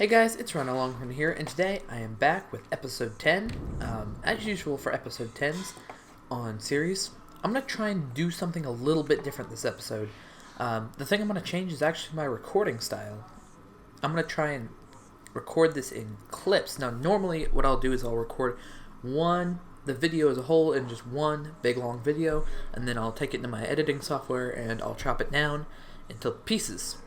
Hey guys, it's Run Alonghorn here, and today I am back with episode 10. As usual for episode 10s on series, I'm going to try and do something a little bit different this episode. The thing I'm going to change is actually my recording style. I'm going to try and record this in clips. Now, normally what I'll do is I'll record the video as a whole in just one big long video, and then I'll take it into my editing software and I'll chop it down into pieces.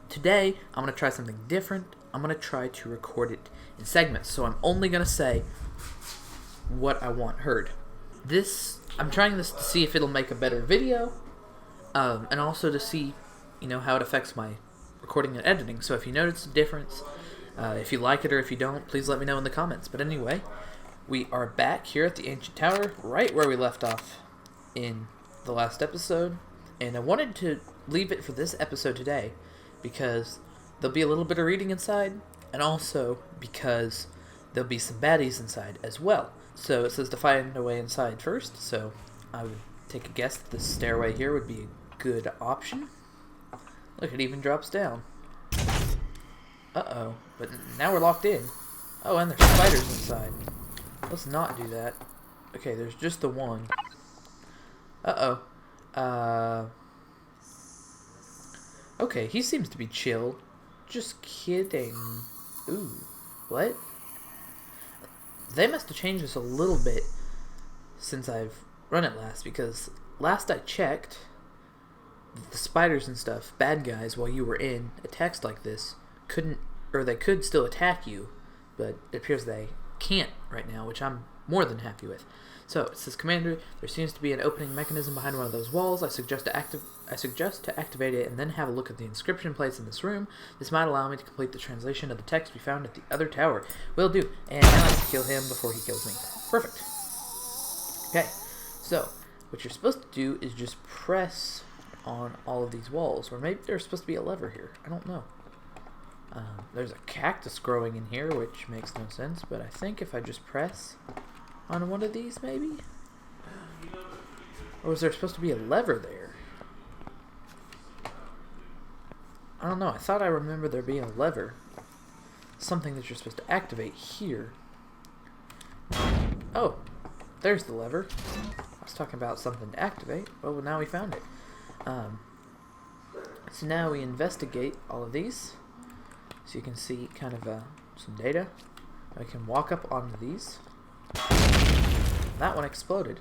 Today, I'm going to try something different. I'm going to try to record it in segments. So I'm only going to say what I want heard. I'm trying this to see if it'll make a better video, and also to see, how it affects my recording and editing. So if you notice a difference, if you like it or if you don't, please let me know in the comments. But anyway, we are back here at the Ancient Tower, right where we left off in the last episode. And I wanted to leave it for this episode today, because there'll be a little bit of reading inside, and also because there'll be some baddies inside as well. So it says to find a way inside first, so I would take a guess that this stairway here would be a good option. Look, it even drops down. Uh-oh, but now we're locked in. Oh, and there's spiders inside. Let's not do that. Okay, there's just the one. Uh-oh. Okay, he seems to be chill. Just kidding. Ooh, what? They must have changed this a little bit since I've run it last, because last I checked, the spiders and stuff, bad guys, while you were in a text like this, they could still attack you, but it appears they can't right now, which I'm more than happy with. So it says, Commander, there seems to be an opening mechanism behind one of those walls. I suggest to activate it and then have a look at the inscription plates in this room. This might allow me to complete the translation of the text we found at the other tower. Will do. And now I have to kill him before he kills me. Perfect. Okay, so what you're supposed to do is just press on all of these walls, or maybe there's supposed to be a lever here. I don't know. There's a cactus growing in here, which makes no sense, but I think if I just press on one of these, maybe? Or was there supposed to be a lever there? I don't know. I thought I remember there being a lever. Something that you're supposed to activate here. Oh, there's the lever. I was talking about something to activate. Well, now we found it. So now we investigate all of these. So you can see kind of some data. I can walk up onto these. That one exploded.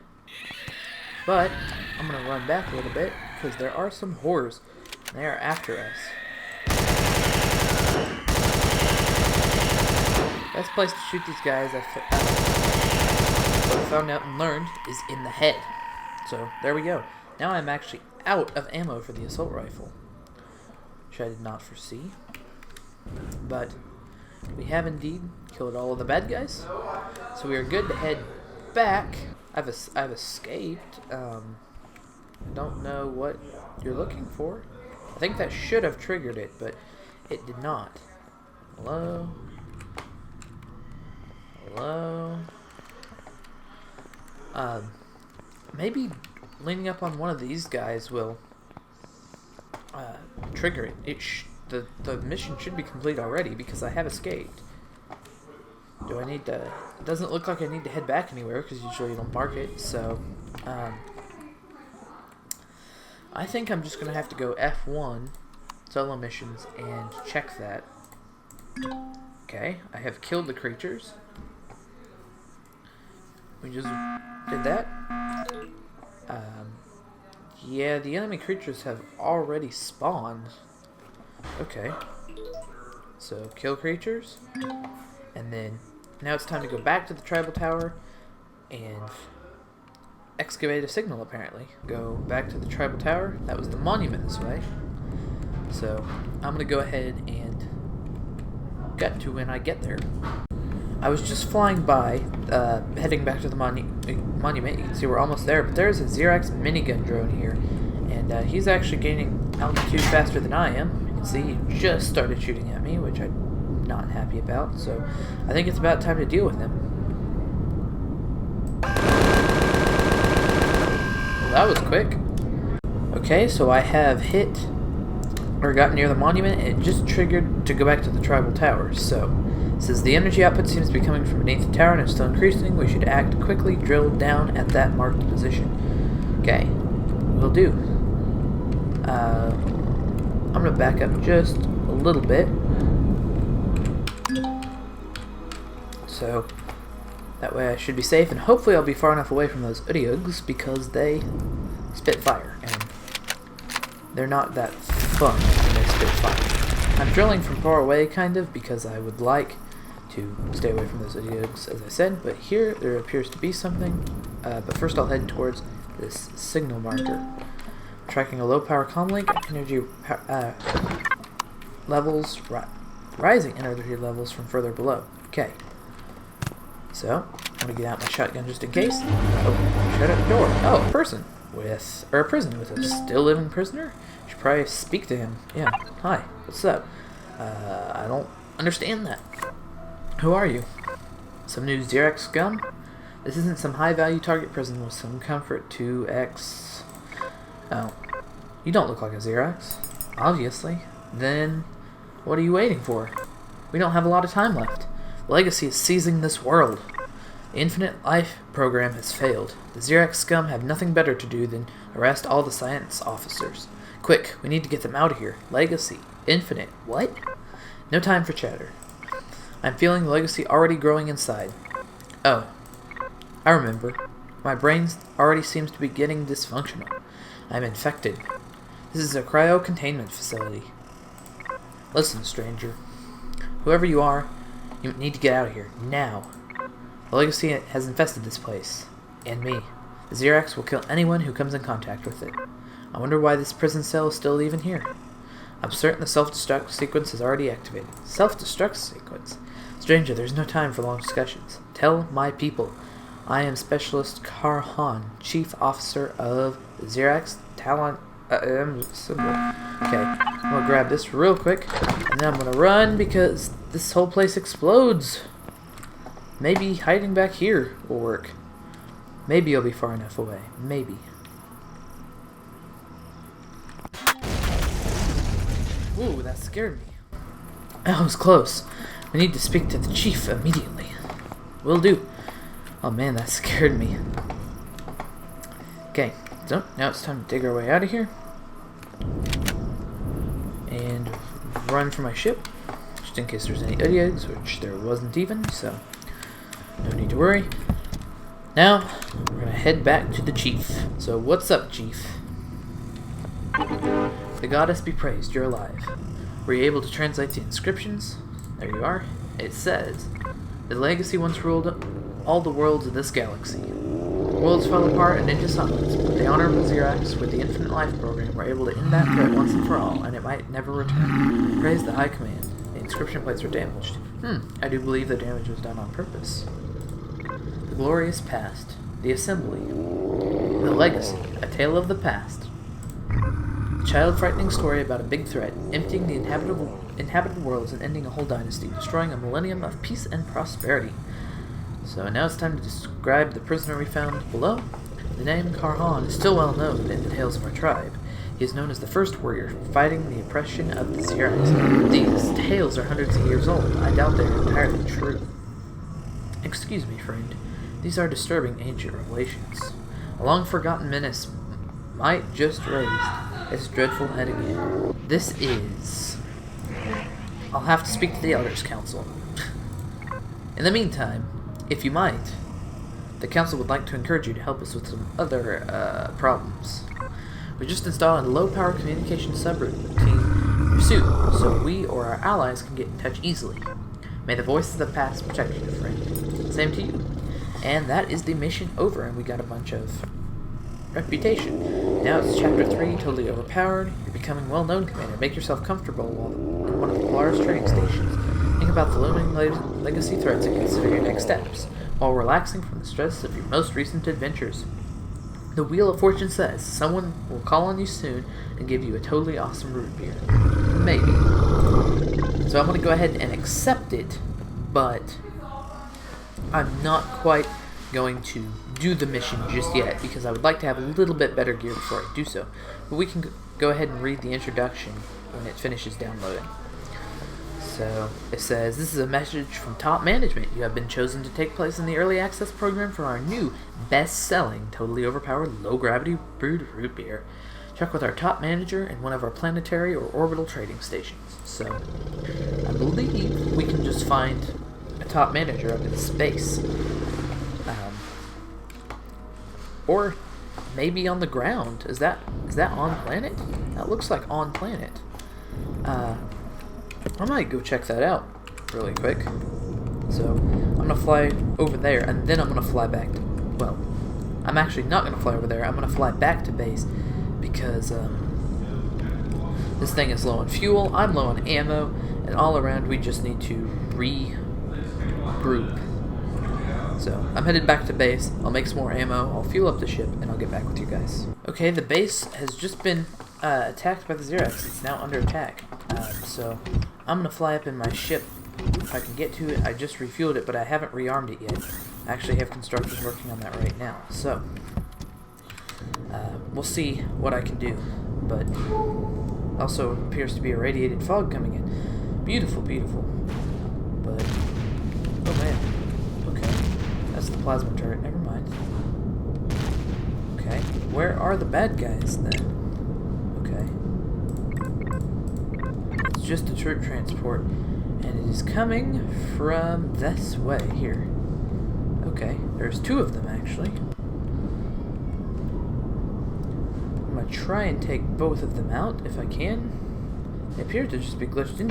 But I'm going to run back a little bit, because there are some horrors. They are after us. Best place to shoot these guys, what I found out and learned, is in the head. So there we go. Now I'm actually out of ammo for the assault rifle, which I did not foresee. But we have indeed killed all of the bad guys, so we are good to head back. I've escaped. I don't know what you're looking for. I think that should have triggered it, but it did not. Hello? Hello? Maybe leaning up on one of these guys will trigger it. The mission should be complete already, because I have escaped. Do I need to... It doesn't look like I need to head back anywhere, because usually you don't mark it, so... I think I'm just going to have to go F1, solo missions, and check that. Okay, I have killed the creatures. We just did that. Yeah, the enemy creatures have already spawned. Okay. So, kill creatures. And then, now it's time to go back to the tribal tower and excavate a signal, apparently. Go back to the tribal tower. That was the monument this way. So, I'm going to go ahead and get to when I get there. I was just flying by, heading back to the monument. You can see we're almost there, but there's a Xerax minigun drone here. And he's actually gaining altitude faster than I am. You can see he just started shooting at me, which I'm not happy about. So, I think it's about time to deal with him. Well, that was quick. Okay, so I have hit or got near the monument, it just triggered to go back to the tribal tower. So, since the energy output seems to be coming from beneath the tower and is still increasing, we should act quickly, drill down at that marked position. Okay, will do. I'm gonna back up just a little bit. So, that way I should be safe, and hopefully I'll be far enough away from those Udyugs because they spit fire, and they're not that fun when they spit fire. I'm drilling from far away, kind of, because I would like to stay away from those Udyugs, as I said, but here there appears to be something. But first I'll head towards this signal marker. Tracking a low power comlink, energy levels, rising energy levels from further below. Okay. So, I'm gonna get out my shotgun just in case. Oh, shut up the door. Oh, a person with, or a prison with a still living prisoner? Should probably speak to him. Yeah, hi, what's up? I don't understand that. Who are you? Some new Xerax scum? This isn't some high value target prison with some comfort 2x. Oh, you don't look like a Xerax. Obviously. Then, what are you waiting for? We don't have a lot of time left. Legacy is seizing this world. The Infinite Life program has failed. The Xerax scum have nothing better to do than arrest all the science officers. Quick, we need to get them out of here. Legacy. Infinite. What? No time for chatter. I'm feeling the legacy already growing inside. Oh. I remember. My brain already seems to be getting dysfunctional. I'm infected. This is a cryo-containment facility. Listen, stranger. Whoever you are, you need to get out of here, now. The legacy has infested this place. And me. The Xerax will kill anyone who comes in contact with it. I wonder why this prison cell is still even here. I'm certain the self-destruct sequence is already activated. Self-destruct sequence? Stranger, there's no time for long discussions. Tell my people. I am Specialist Karhan, Chief Officer of the Xerax Talon... symbol. Okay, I'm gonna grab this real quick, and then I'm gonna run because this whole place explodes. Maybe hiding back here will work. Maybe I'll be far enough away. Maybe. Ooh, that scared me. That was close. We need to speak to the chief immediately. Will do. Oh man, that scared me. Okay, so now it's time to dig our way out of here. And run for my ship, just in case there's any Udyugs, which there wasn't even, so no need to worry. Now, we're gonna head back to the chief. So what's up, chief? The goddess be praised, you're alive. Were you able to translate the inscriptions? There you are. It says, the legacy once ruled all the worlds of this galaxy. Worlds fell apart and into silence, but the honorable Xerax with the Infinite Life program were able to end that threat once and for all, and it might never return. Praise the High Command. The inscription plates were damaged. I do believe the damage was done on purpose. The glorious past. The assembly. The legacy. A tale of the past. A child-frightening story about a big threat, emptying the inhabited worlds and ending a whole dynasty, destroying a millennium of peace and prosperity. So now it's time to describe the prisoner we found below. The name Karhan is still well known in the tales of our tribe. He is known as the first warrior, fighting the oppression of the Xerax. These tales are hundreds of years old. I doubt they are entirely true. Excuse me, friend. These are disturbing ancient revelations. A long-forgotten menace might just raised its dreadful head again. This is... I'll have to speak to the Elders' Council. In the meantime, if you might, the council would like to encourage you to help us with some other problems. We just installed a low-power communication subroutine in your suit, so we or our allies can get in touch easily. May the voice of the past protect you, friend. Same to you. And that is the mission over, and we got a bunch of reputation. Now it's Chapter 3, totally overpowered. You're becoming well-known, Commander. Make yourself comfortable while in one of the Polaris training stations. Think about the looming legacy threats and consider your next steps, while relaxing from the stress of your most recent adventures. The Wheel of Fortune says someone will call on you soon and give you a totally awesome root beer. Maybe. So I'm going to go ahead and accept it, but I'm not quite going to do the mission just yet because I would like to have a little bit better gear before I do so. But we can go ahead and read the introduction when it finishes downloading. So it says, "This is a message from top management. You have been chosen to take place in the early access program for our new best-selling, totally overpowered, low-gravity brewed root beer. Check with our top manager in one of our planetary or orbital trading stations." So I believe we can just find a top manager up in space. Or maybe on the ground. Is that on planet? That looks like on planet. I might go check that out really quick. So I'm gonna fly over there, and then I'm gonna fly back to, well, I'm actually not gonna fly over there. I'm gonna fly back to base because this thing is low on fuel, I'm low on ammo, and all around we just need to regroup. So I'm headed back to base. I'll make some more ammo, I'll fuel up the ship, and I'll get back with you guys. Okay, the base has just been attacked by the Xerax. It's now under attack. So I'm gonna fly up in my ship if I can get to it. I just refueled it, but I haven't rearmed it yet. I actually have constructors working on that right now. So we'll see what I can do. But also appears to be a radiated fog coming in. Beautiful, beautiful. But oh man. Okay, that's the plasma turret. Never mind. Okay, where are the bad guys then? Okay. It's just a troop transport, and it is coming from this way here. Okay, there's two of them actually. I'm gonna try and take both of them out if I can. They appear to just be glitched in.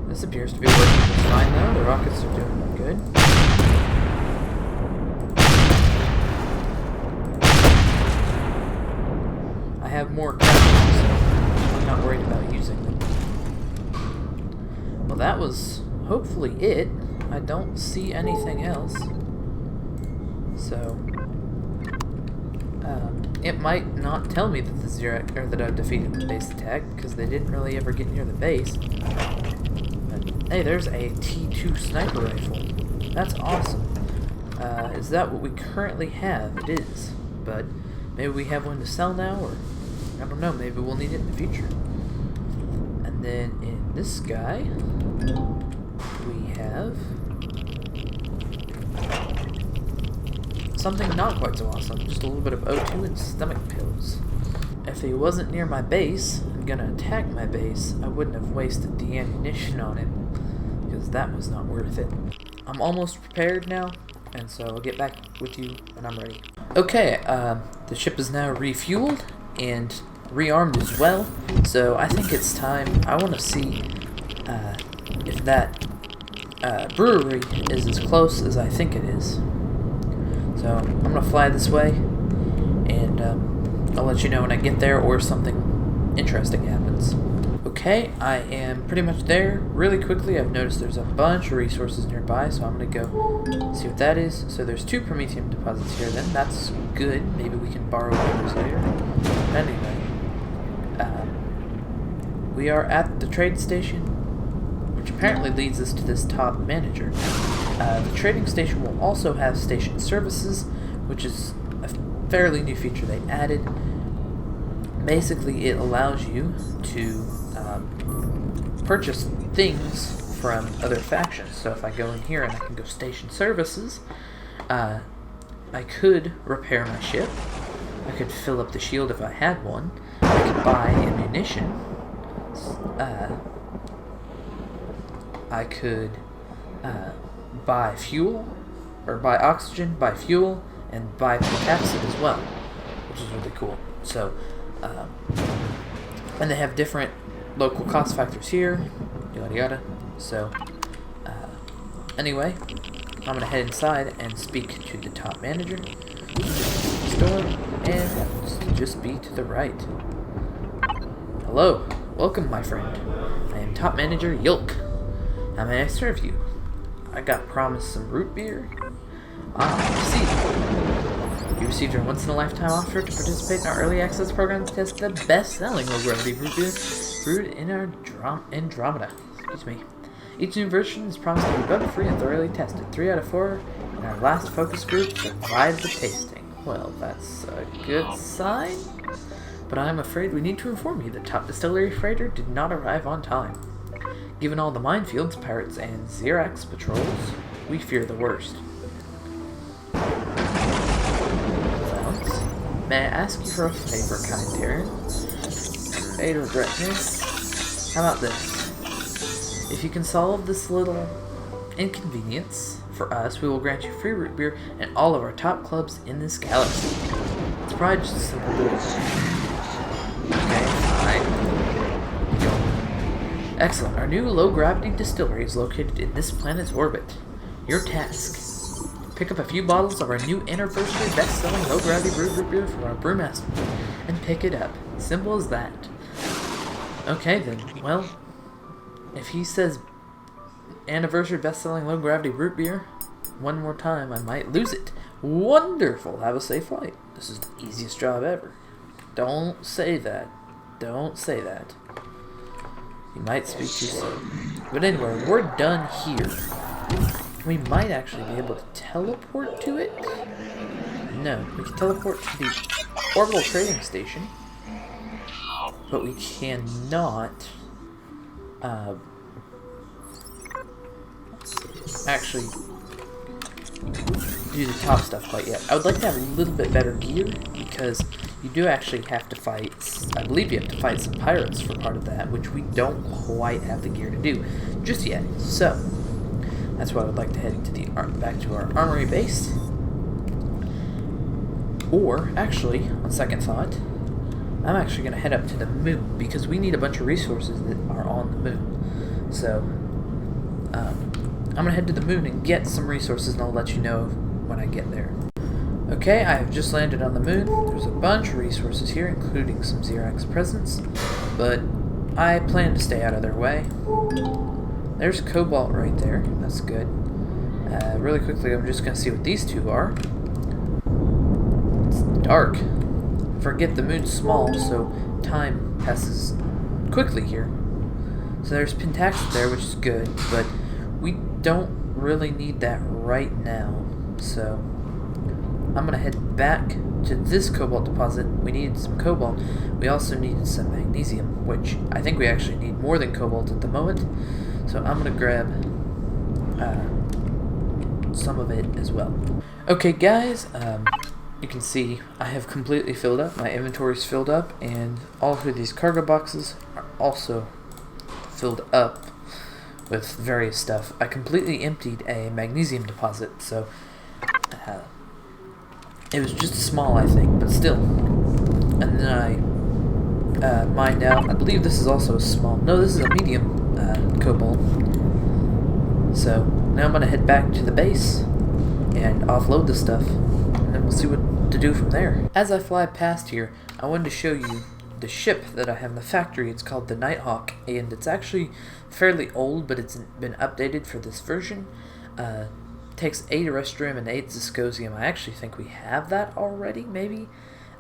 This appears to be working just fine though. The rockets are doing good. I have more cannons, so I'm not worried about using them. Well, that was hopefully it. I don't see anything else. So it might not tell me that the Xerax, or that I've defeated the base attack, because they didn't really ever get near the base. Hey, there's a T2 sniper rifle. That's awesome. Is that what we currently have? It is. But maybe we have one to sell now, or I don't know, maybe we'll need it in the future. And then in this guy, we have something not quite so awesome. Just a little bit of O2 and stomach pills. If he wasn't near my base and gonna attack my base, I wouldn't have wasted the ammunition on him, because that was not worth it. I'm almost prepared now, and so I'll get back with you when I'm ready. Okay, the ship is now refueled and rearmed as well, so I think it's time. I want to see if that brewery is as close as I think it is. So I'm gonna fly this way, and I'll let you know when I get there or something interesting happens. Okay, I am pretty much there. Really quickly, I've noticed there's a bunch of resources nearby, so I'm gonna go see what that is. So there's 2 Promethium deposits here then. That's good. Maybe we can borrow others later. Anyway, we are at the trade station, which apparently leads us to this top manager. The trading station will also have station services, which is a fairly new feature they added. Basically, it allows you to purchase things from other factions. So if I go in here and I can go station services, I could repair my ship, I could fill up the shield if I had one, I could buy ammunition, I could buy fuel, or buy oxygen, buy fuel, and buy potassium as well, which is really cool. So, and they have different local cost factors here, yada yada. So, anyway, I'm gonna head inside and speak to the top manager. Store, and just be to the right. Hello, welcome, my friend. I am top manager Yulk. How may I serve you? I got promised some root beer. Ah, I see. You received your once-in-a-lifetime offer to participate in our early access program to test the best-selling low-gravity root beer brewed in our Andromeda. Excuse me. Each new version is promised to be bug-free and thoroughly tested. 3 out of 4 in our last focus group survived the tasting. Well, that's a good sign. But I'm afraid we need to inform you the top distillery freighter did not arrive on time. Given all the minefields, pirates, and Xerax patrols, we fear the worst. May I ask you for a favor, kind Darren? I'd regret this. How about this? If you can solve this little inconvenience for us, we will grant you free root beer and all of our top clubs in this galaxy. It's probably just a simple deal. Okay, fine. Excellent. Our new low-gravity distillery is located in this planet's orbit. Your task: pick up a few bottles of our new anniversary best-selling low-gravity brewed root beer from our brewmaster and pick it up. Simple as that. Okay then. Well, if he says anniversary best-selling low-gravity root beer one more time, I might lose it. Wonderful. Have a safe flight. This is the easiest job ever. Don't say that. Don't say that. You might speak too soon. But anyway, we're done here. We might actually be able to teleport to it. No, we can teleport to the orbital trading station. But we cannot actually do the top stuff quite yet. I would like to have a little bit better gear, because you do actually have to fight, I believe you have to fight some pirates for part of that, which we don't quite have the gear to do just yet. So, that's why I would like to head to the back to our armory base. Or, actually, on second thought, I'm actually going to head up to the moon, because we need a bunch of resources that are on the moon. So, I'm going to head to the moon and get some resources, and I'll let you know when I get there. Okay, I have just landed on the moon. There's a bunch of resources here, including some Xerax presents, but I plan to stay out of their way. There's cobalt right there. That's good. Really quickly, I'm just going to see what these two are. It's dark. Forget the moon's small, so time passes quickly here. So there's Pentax there, which is good, but we don't really need that right now. So I'm going to head back to this cobalt deposit. We needed some cobalt. We also needed some magnesium, which I think we actually need more than cobalt at the moment. So I'm going to grab some of it as well. Okay, guys, you can see I have completely filled up. My inventory's filled up, and all of these cargo boxes are also filled up with various stuff. I completely emptied a magnesium deposit, so it was just small, I think, but still. And then I mined out, I believe this is also a small, no, this is a medium cobalt. So now I'm going to head back to the base and offload the stuff, and then we'll see what to do from there. As I fly past here, I wanted to show you the ship that I have in the factory. It's called the Nighthawk, and it's actually fairly old, but it's been updated for this version. Takes 8 Erestrium and 8 Ziscosium. I actually think we have that already, maybe.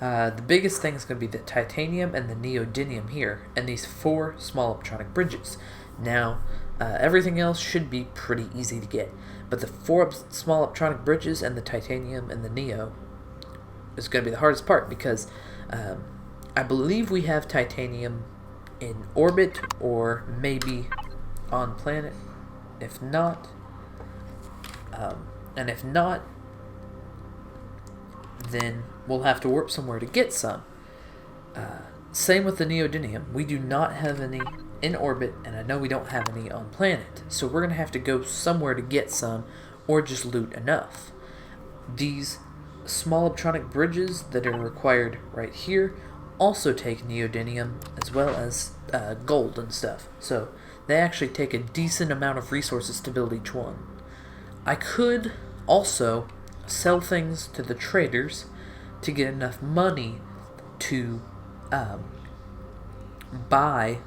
The biggest thing is going to be the titanium and the neodymium here, and these 4 small optronic bridges. Now, everything else should be pretty easy to get, but the 4 small optronic bridges and the titanium and the neo is going to be the hardest part, because I believe we have titanium in orbit, or maybe on planet. If not, and if not, then we'll have to warp somewhere to get some. Same with the neodymium. We do not have any in orbit, and I know we don't have any on planet, so we're going to have to go somewhere to get some, or just loot enough. These small optronic bridges that are required right here also take neodymium, as well as gold and stuff, so they actually take a decent amount of resources to build each one. I could also sell things to the traders to get enough money to buy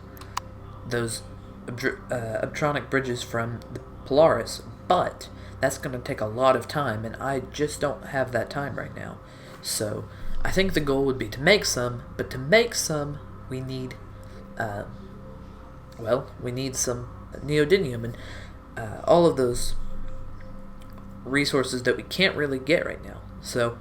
those optronic bridges from the Polaris, but that's going to take a lot of time, and I just don't have that time right now. So I think the goal would be to make some, but to make some, we need, we need some neodymium and all of those resources that we can't really get right now. So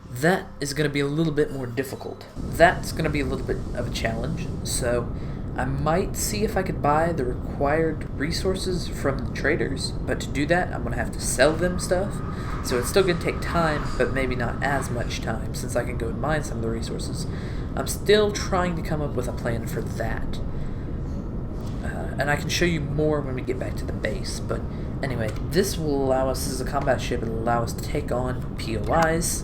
that is going to be a little bit more difficult. That's going to be a little bit of a challenge. So I might see if I could buy the required resources from the traders, but to do that, I'm going to have to sell them stuff. So it's still going to take time, but maybe not as much time, since I can go and mine some of the resources. I'm still trying to come up with a plan for that. And I can show you more when we get back to the base. But anyway, this will allow us, as a combat ship, it'll allow us to take on POIs.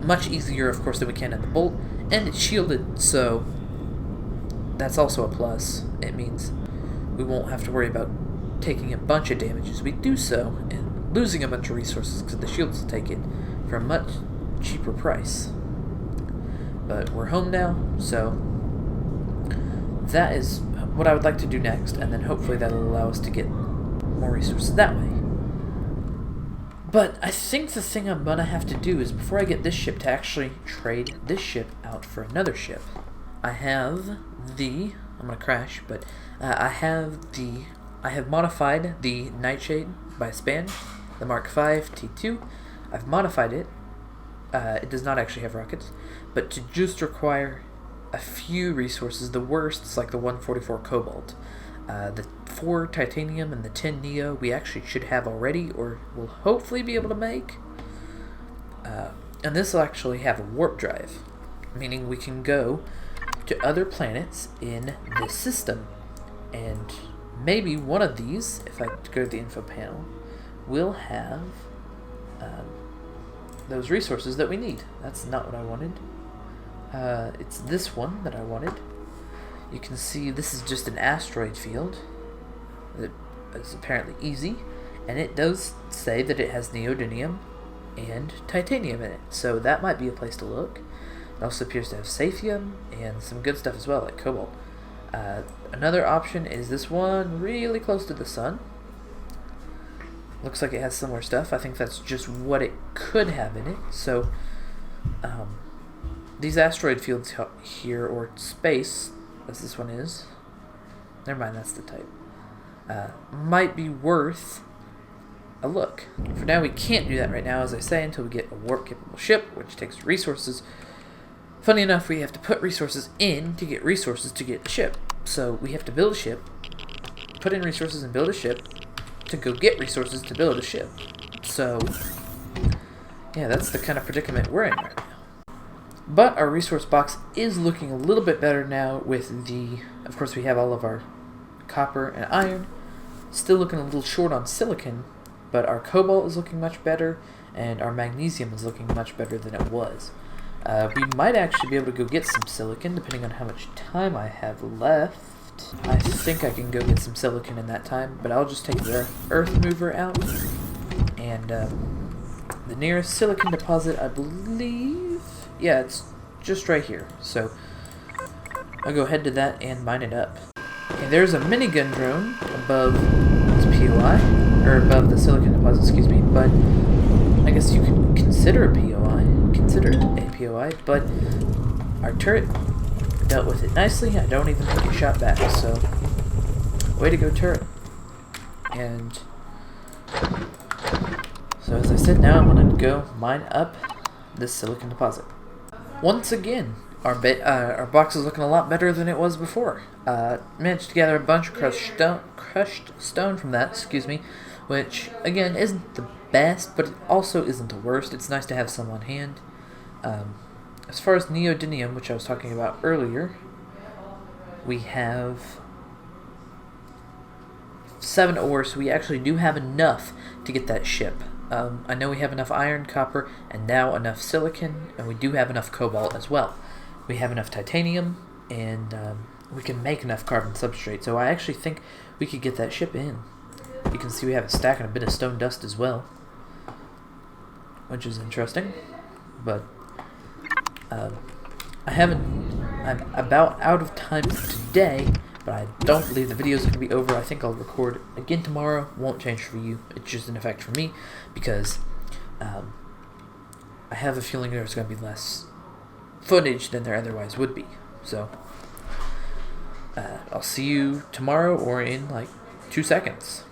Much easier, of course, than we can in the Bolt. And it's shielded, so that's also a plus. It means we won't have to worry about taking a bunch of damage as we do so, and losing a bunch of resources, because the shields will take it for a much cheaper price. But we're home now, so that is what I would like to do next, and then hopefully that'll allow us to get more resources that way. But I think the thing I'm gonna have to do is, before I get this ship, to actually trade this ship out for another ship. I have the, I'm gonna crash, but I have modified the Nightshade by Span, the Mark V T2. I've modified it. It does not actually have rockets, but to just require a few resources. The worst is like the 144 Cobalt. The 4 Titanium and the 10 Neo we actually should have already, or will hopefully be able to make. And this will actually have a warp drive, meaning we can go to other planets in this system. And maybe one of these, if I go to the info panel, will have those resources that we need. That's not what I wanted. It's this one that I wanted. You can see this is just an asteroid field. It's apparently easy, and it does say that it has neodymium and titanium in it, so that might be a place to look. It also appears to have saphium and some good stuff as well, like cobalt. Another option is this one really close to the sun. Looks like it has similar stuff. I think that's just what it could have in it. So these asteroid fields here, or space, as this one is, never mind, that's the type, might be worth a look. For now, we can't do that right now, as I say, until we get a warp-capable ship, which takes resources. Funny enough, we have to put resources in to get resources to get the ship. So we have to build a ship, put in resources and build a ship, to go get resources to build a ship. So, yeah, that's the kind of predicament we're in right now. But our resource box is looking a little bit better now with the, of course we have all of our copper and iron. Still looking a little short on silicon, but our cobalt is looking much better, and our magnesium is looking much better than it was. We might actually be able to go get some silicon, depending on how much time I have left. I think I can go get some silicon in that time, but I'll just take the earth mover out. And the nearest silicon deposit, I believe, yeah, it's just right here. So I'll go head to that and mine it up. Okay, there's a minigun drone above this POI, or above the silicon deposit, excuse me, but I guess you could consider a POI, but our turret dealt with it nicely. I don't even think it shot back, so way to go, turret. And so as I said, now I'm going to go mine up this silicon deposit. Once again, our box is looking a lot better than it was before. Managed to gather a bunch of crushed stone from that, which again isn't the best, but it also isn't the worst. It's nice to have some on hand. As far as neodymium, which I was talking about earlier, we have 7 ores, so we actually do have enough to get that ship. I know we have enough iron, copper, and now enough silicon, and we do have enough cobalt as well. We have enough titanium, and we can make enough carbon substrate, so I actually think we could get that ship in. You can see we have a stack and a bit of stone dust as well, which is interesting, but I'm about out of time for today, but I don't believe the video is going to be over. I think I'll record again tomorrow. Won't change for you. It's just an effect for me because I have a feeling there's going to be less footage than there otherwise would be. So I'll see you tomorrow or in like 2 seconds.